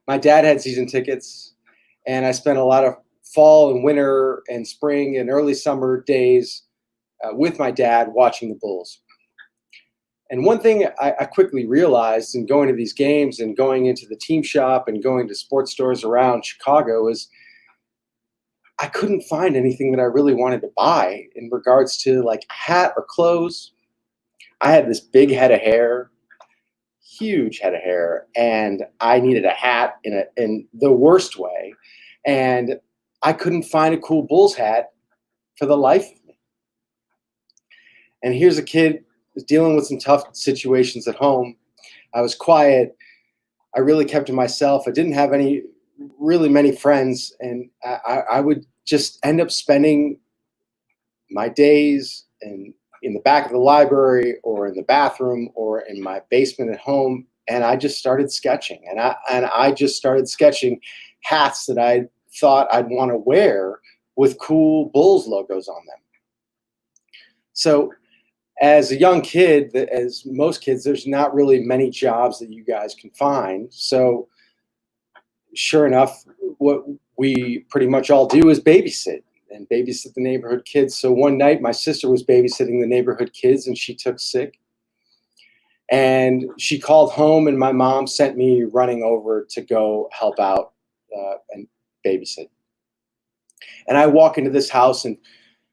Speaker 6: my dad had season tickets, and I spent a lot of fall and winter and spring and early summer days with my dad watching the Bulls. And one thing I quickly realized in going to these games and going into the team shop and going to sports stores around Chicago is I couldn't find anything that I really wanted to buy in regards to like a hat or clothes. I had this big head of hair, huge head of hair, and I needed a hat in the worst way. And I couldn't find a cool Bulls hat for the life of me. And here's a kid who's dealing with some tough situations at home. I was quiet. I really kept to myself. I didn't have really many friends, and I would just end up spending my days in the back of the library or in the bathroom or in my basement at home, and I just started sketching. And I just started sketching hats that I thought I'd want to wear with cool Bulls logos on them. So as a young kid, as most kids, there's not really many jobs that you guys can find. So sure enough, what we pretty much all do is babysit and babysit the neighborhood kids. So one night my sister was babysitting the neighborhood kids and she took sick. And she called home and my mom sent me running over to go help out and babysit. And I walk into this house, and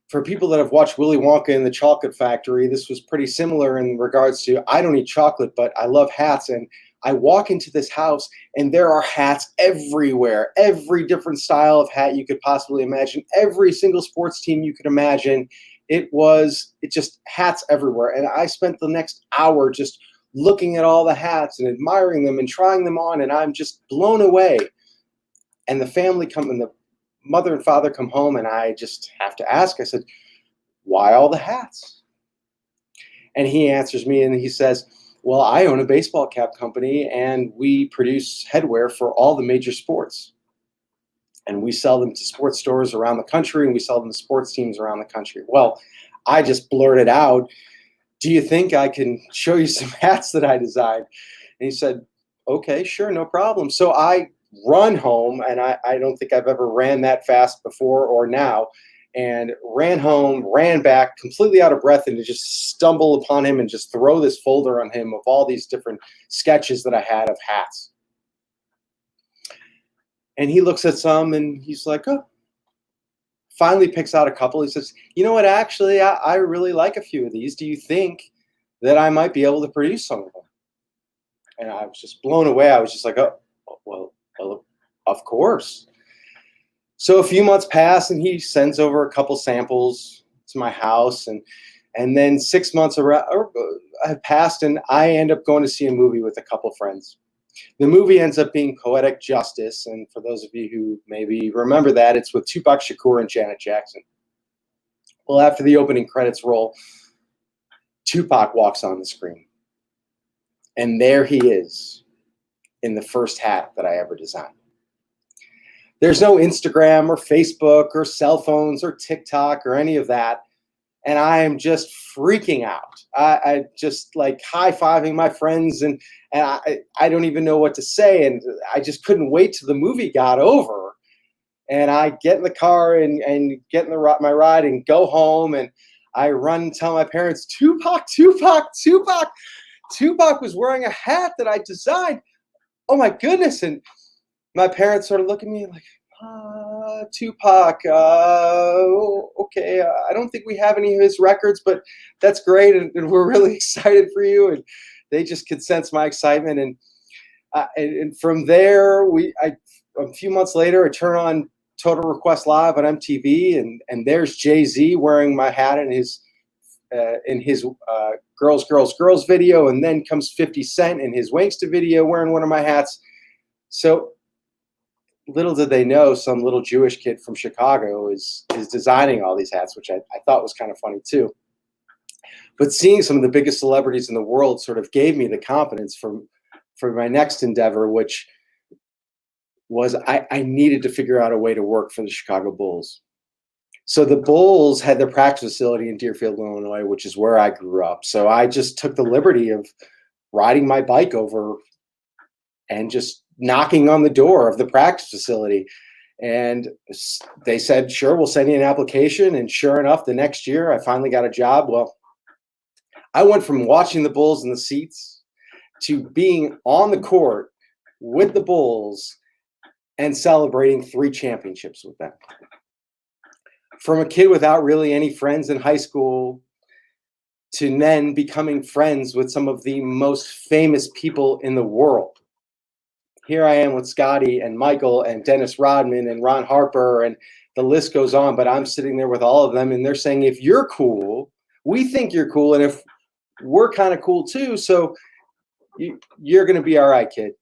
Speaker 6: for people that have watched Willy Wonka and the Chocolate Factory, this was pretty similar in regards to I don't eat chocolate, but I love hats. And I walk into this house and there are hats everywhere, every different style of hat you could possibly imagine, every single sports team you could imagine. It just hats everywhere. And I spent the next hour just looking at all the hats and admiring them and trying them on, and I'm just blown away. And the family and the mother and father come home, and I just have to ask, I said, why all the hats? And he answers me and he says, well, I own a baseball cap company and we produce headwear for all the major sports. And we sell them to sports stores around the country, and we sell them to sports teams around the country. Well, I just blurted out, do you think I can show you some hats that I designed? And he said, okay, sure, no problem. So I run home, and I don't think I've ever ran that fast before or now, and ran home, ran back, completely out of breath, and to just stumble upon him and just throw this folder on him of all these different sketches that I had of hats. And he looks at some and he's like, oh, finally picks out a couple. He says, you know what, actually, I really like a few of these. Do you think that I might be able to produce some of them? And I was just blown away. I was just like, oh, well, of course. So a few months pass, and he sends over a couple samples to my house, and then 6 months have passed, and I end up going to see a movie with a couple friends. The movie ends up being Poetic Justice, and for those of you who maybe remember that, it's with Tupac Shakur and Janet Jackson. Well, after the opening credits roll, Tupac walks on the screen, and there he is in the first hat that I ever designed. There's no Instagram or Facebook or cell phones or TikTok or any of that. And I am just freaking out. I just like high-fiving my friends, and I don't even know what to say. And I just couldn't wait till the movie got over. And I get in the car and get in my ride and go home. And I run and tell my parents, Tupac was wearing a hat that I designed. Oh my goodness. And my parents sort of look at me like, Tupac, okay, I don't think we have any of his records, but that's great, and we're really excited for you. And they just could sense my excitement. And from there, a few months later, I turn on Total Request Live on MTV, and there's Jay-Z wearing my hat in his Girls, Girls, Girls video, and then comes 50 Cent in his Wanksta video wearing one of my hats. So little did they know, some little Jewish kid from Chicago is designing all these hats, which I thought was kind of funny too. But seeing some of the biggest celebrities in the world sort of gave me the confidence for my next endeavor, which was I needed to figure out a way to work for the Chicago Bulls. So the Bulls had their practice facility in Deerfield, Illinois, which is where I grew up. So I just took the liberty of riding my bike over and just knocking on the door of the practice facility. And they said, sure, we'll send you an application. And sure enough, the next year I finally got a job. Well, I went from watching the Bulls in the seats to being on the court with the Bulls and celebrating 3 championships with them. From a kid without really any friends in high school to then becoming friends with some of the most famous people in the world. Here I am with Scotty and Michael and Dennis Rodman and Ron Harper, and the list goes on, but I'm sitting there with all of them and they're saying, if you're cool, we think you're cool, and if we're kind of cool too, so you're going to be all right, kid.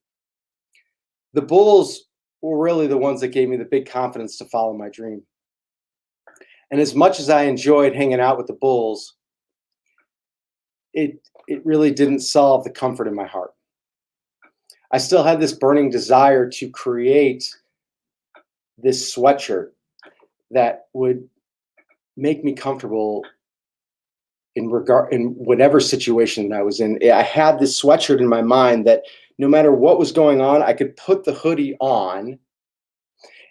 Speaker 6: The Bulls were really the ones that gave me the big confidence to follow my dream. And as much as I enjoyed hanging out with the Bulls, it really didn't solve the comfort in my heart. I still had this burning desire to create this sweatshirt that would make me comfortable in whatever situation that I was in. I had this sweatshirt in my mind that no matter what was going on, I could put the hoodie on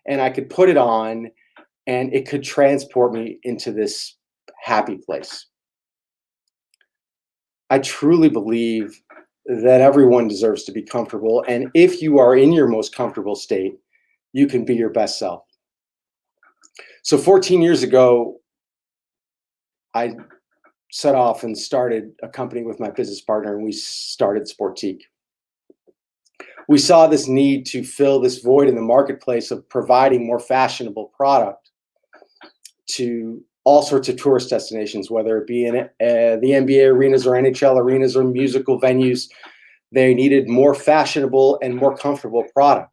Speaker 6: and I could put it on and it could transport me into this happy place. I truly believe that everyone deserves to be comfortable. And if you are in your most comfortable state, you can be your best self. So 14 years ago, I set off and started a company with my business partner, and we started Sportique. We saw this need to fill this void in the marketplace of providing more fashionable product to all sorts of tourist destinations, whether it be in the NBA arenas or NHL arenas or musical venues. They needed more fashionable and more comfortable product.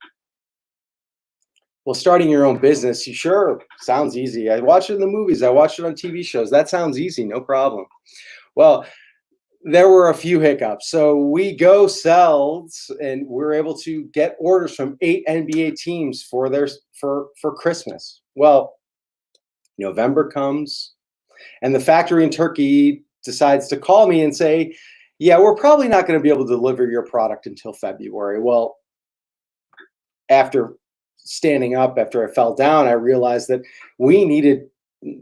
Speaker 6: Well, starting your own business, sure, sounds easy. I watch it in the movies. I watch it on TV shows. That sounds easy, no problem. Well, there were a few hiccups. So we go sells, and we're able to get orders from 8 NBA teams for Christmas. Well, November comes, and the factory in Turkey decides to call me and say, yeah, we're probably not going to be able to deliver your product until February. Well, after standing up, after I fell down, I realized that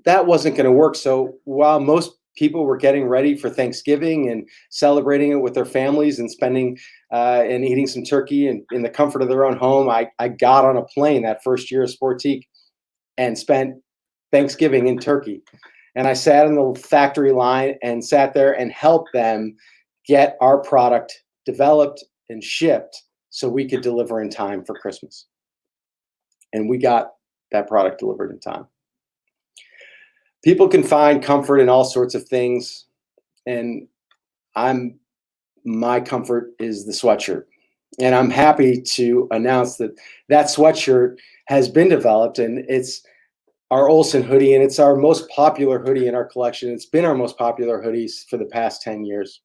Speaker 6: that wasn't going to work. So while most people were getting ready for Thanksgiving and celebrating it with their families and spending and eating some turkey and in the comfort of their own home, I got on a plane that first year of Sportique and spent Thanksgiving in Turkey. And I sat in the factory line and sat there and helped them get our product developed and shipped so we could deliver in time for Christmas. And we got that product delivered in time. People can find comfort in all sorts of things, and my comfort is the sweatshirt. And I'm happy to announce that sweatshirt has been developed, and it's our Olsen hoodie, and it's our most popular hoodie in our collection. It's been our most popular hoodies for the past 10 years.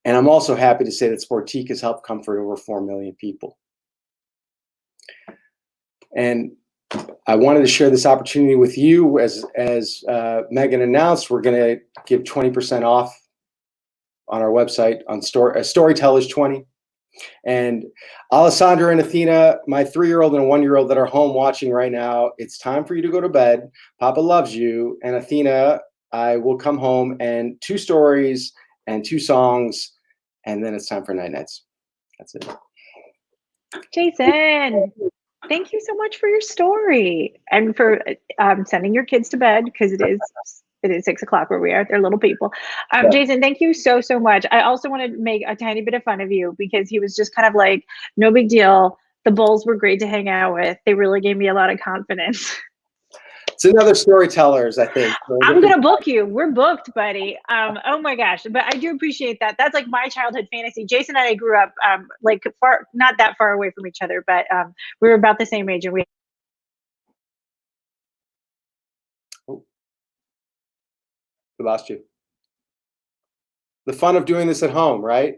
Speaker 6: And I'm also happy to say that Sportique has helped comfort over 4 million people. And I wanted to share this opportunity with you. As Megan announced, we're going to give 20% off on our website on Storytellers 20. And Alessandra and Athena, my 3-year-old and a 1-year-old that are home watching right now, it's time for you to go to bed. Papa loves you. And Athena, I will come home and 2 stories and 2 songs, and then it's time for night nights. That's it.
Speaker 1: Jason, thank you so much for your story and for sending your kids to bed, because it is 6 o'clock where we are. They're little people.
Speaker 6: Yeah.
Speaker 1: Jason, thank you so much. I also want to make a tiny bit of fun of you, because he was just kind of like, no big deal. The Bulls were great to hang out with. They really gave me a lot of confidence.
Speaker 6: It's another Storytellers, I think.
Speaker 1: I'm going to book you. We're booked, buddy. Oh my gosh. But I do appreciate that. That's like my childhood fantasy. Jason and I grew up like not that far away from each other, but we were about the same age, and we
Speaker 6: lost you. The fun of doing this at home, right?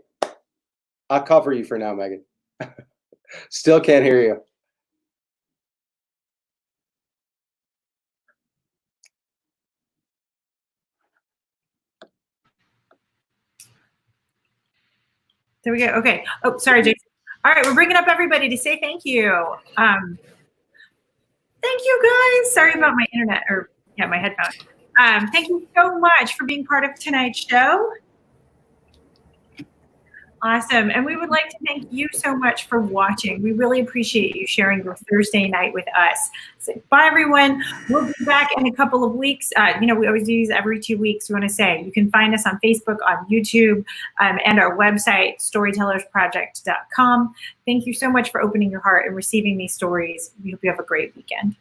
Speaker 6: I'll cover you for now, Megan. Still can't hear you.
Speaker 7: There we go. Okay. Oh, sorry, Jason. All right, we're bringing up everybody to say thank you. Thank you, guys. Sorry about my internet, or my headphones. Thank you so much for being part of tonight's show. Awesome. And we would like to thank you so much for watching. We really appreciate you sharing your Thursday night with us. So, bye, everyone. We'll be back in a couple of weeks. We always do these every 2 weeks. We want to say you can find us on Facebook, on YouTube, and our website, storytellersproject.com. Thank you so much for opening your heart and receiving these stories. We hope you have a great weekend.